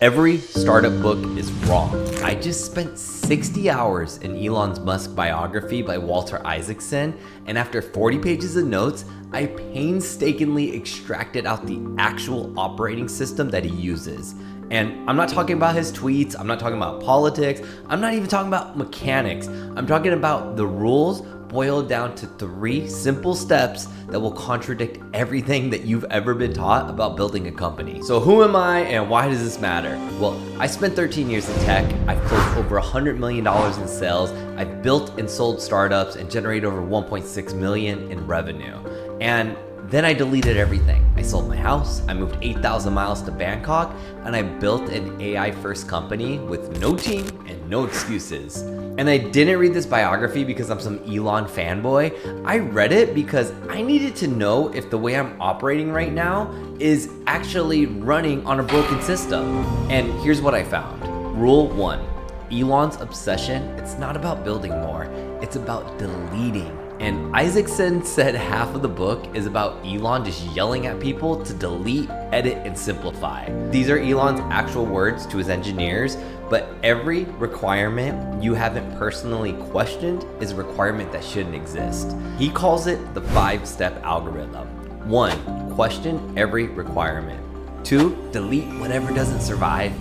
Every startup book is wrong. I just spent 60 hours in Elon Musk biography by Walter Isaacson, and after 40 pages of notes, I painstakingly extracted out the actual operating system that he uses. And I'm not talking about his tweets, I'm not talking about politics, I'm not even talking about mechanics. I'm talking about the rules boiled down to 3 simple steps that will contradict everything that you've ever been taught about building a company. So who am I and why does this matter? Well, I spent 13 years in tech. I've closed over $100 million in sales. I've built and sold startups and generated over 1.6 million in revenue. And then I deleted everything. I sold my house, I moved 8,000 miles to Bangkok, and I built an AI first company with no team and no excuses. And I didn't read this biography because I'm some Elon fanboy. I read it because I needed to know if the way I'm operating right now is actually running on a broken system. And here's what I found. Rule 1, Elon's obsession, it's not about building more, it's about deleting. And Isaacson said half of the book is about Elon just yelling at people to delete, edit, and simplify. These are Elon's actual words to his engineers, but every requirement you haven't personally questioned is a requirement that shouldn't exist. He calls it the 5-step algorithm. 1, question every requirement. 2, delete whatever doesn't survive.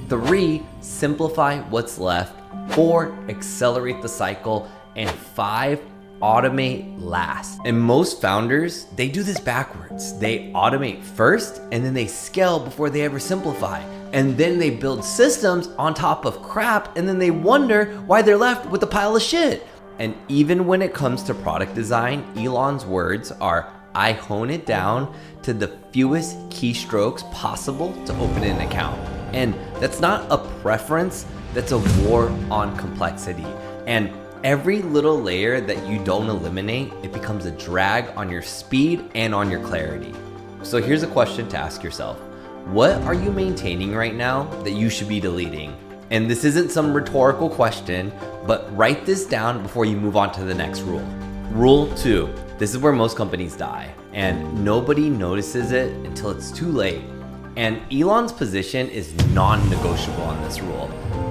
3, simplify what's left. 4, accelerate the cycle. And 5, automate last. And most founders, they do this backwards. They automate first and then they scale before they ever simplify. And then they build systems on top of crap and then they wonder why they're left with a pile of shit. And even when it comes to product design, Elon's words are, I hone it down to the fewest keystrokes possible to open an account. And that's not a preference, that's a war on complexity. And every little layer that you don't eliminate, it becomes a drag on your speed and on your clarity. So here's a question to ask yourself. What are you maintaining right now that you should be deleting? And this isn't some rhetorical question, but write this down before you move on to the next rule. Rule 2, this is where most companies die, and nobody notices it until it's too late. And Elon's position is non-negotiable on this rule,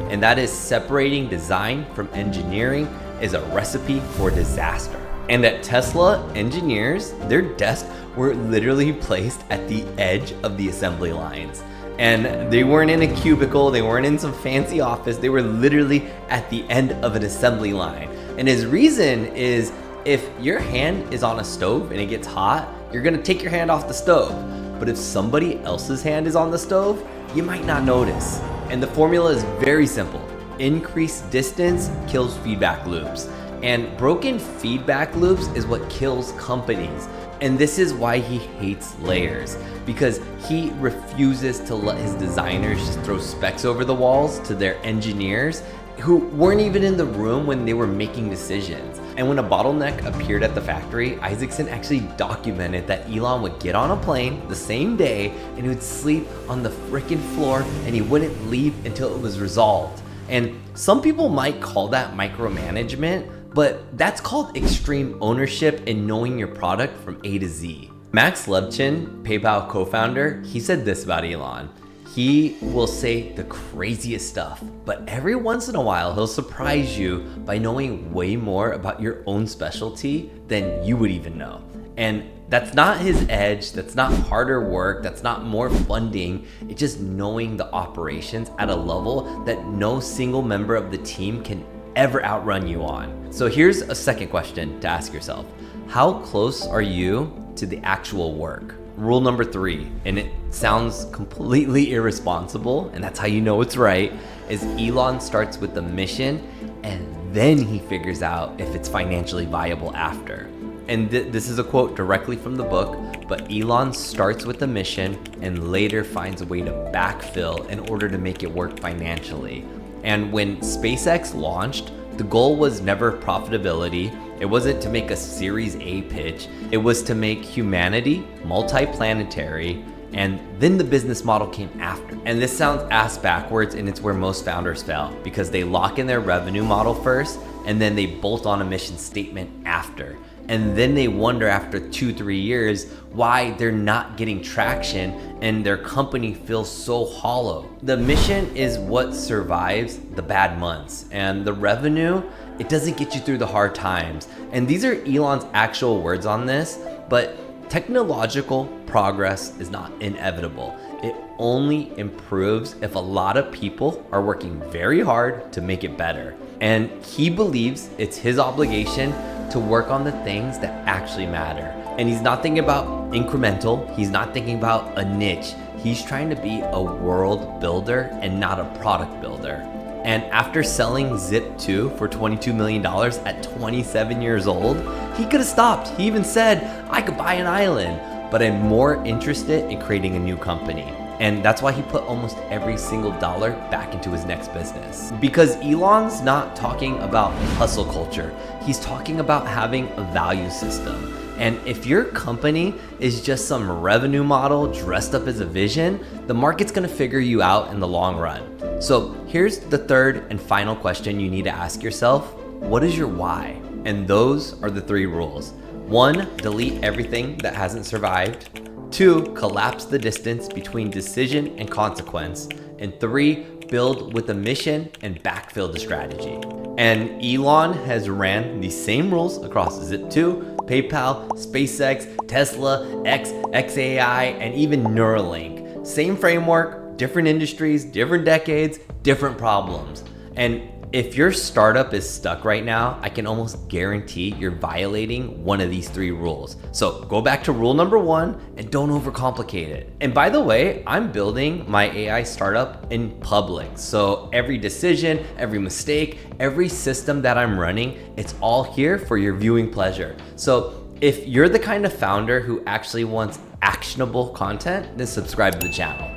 and that is separating design from engineering is a recipe for disaster. And at Tesla, engineers, their desks were literally placed at the edge of the assembly lines. And they weren't in a cubicle, they weren't in some fancy office, they were literally at the end of an assembly line. And his reason is if your hand is on a stove and it gets hot, you're gonna take your hand off the stove. But if somebody else's hand is on the stove, you might not notice. And the formula is very simple. Increased distance kills feedback loops. And broken feedback loops is what kills companies. And this is why he hates layers, because he refuses to let his designers just throw specs over the walls to their engineers who weren't even in the room when they were making decisions. And when a bottleneck appeared at the factory, Isaacson actually documented that Elon would get on a plane the same day and he would sleep on the frickin' floor and he wouldn't leave until it was resolved. And some people might call that micromanagement, but that's called extreme ownership and knowing your product from A to Z. Max Levchin, PayPal co-founder, he said this about Elon. He will say the craziest stuff, but every once in a while, he'll surprise you by knowing way more about your own specialty than you would even know. And that's not his edge, that's not harder work, that's not more funding, it's just knowing the operations at a level that no single member of the team can ever outrun you on. So here's a second question to ask yourself. How close are you to the actual work? Rule number 3, and it sounds completely irresponsible, and that's how you know it's right, is Elon starts with the mission and then he figures out if it's financially viable after. And this is a quote directly from the book, but Elon starts with the mission and later finds a way to backfill in order to make it work financially. And when SpaceX launched, the goal was never profitability. It wasn't to make a Series A pitch. It was to make humanity multi-planetary, and then the business model came after. And this sounds ass backwards, and it's where most founders fail because they lock in their revenue model first, and then they bolt on a mission statement after. and then they wonder after 2-3 years why they're not getting traction and their company feels so hollow. The mission is what survives the bad months, and the revenue, it doesn't get you through the hard times. And these are Elon's actual words on this, but technological progress is not inevitable. It only improves if a lot of people are working very hard to make it better. And he believes it's his obligation to work on the things that actually matter. And he's not thinking about incremental, he's not thinking about a niche. He's trying to be a world builder and not a product builder. And after selling Zip2 for $22 million at 27 years old, he could have stopped. He even said, I could buy an island, but I'm more interested in creating a new company. And that's why he put almost every single dollar back into his next business. Because Elon's not talking about hustle culture. He's talking about having a value system. And if your company is just some revenue model dressed up as a vision, the market's gonna figure you out in the long run. So here's the third and final question you need to ask yourself. What is your why? And those are the 3 rules. 1, delete everything that hasn't survived. 2, collapse the distance between decision and consequence. And 3, build with a mission and backfill the strategy. And Elon has ran these same rules across Zip2, PayPal, SpaceX, Tesla, xAI, and even Neuralink. Same framework, different industries, different decades, different problems. And if your startup is stuck right now, I can almost guarantee you're violating one of these 3 rules. So go back to rule number 1 and don't overcomplicate it. And by the way, I'm building my AI startup in public. So every decision, every mistake, every system that I'm running, it's all here for your viewing pleasure. So if you're the kind of founder who actually wants actionable content, then subscribe to the channel.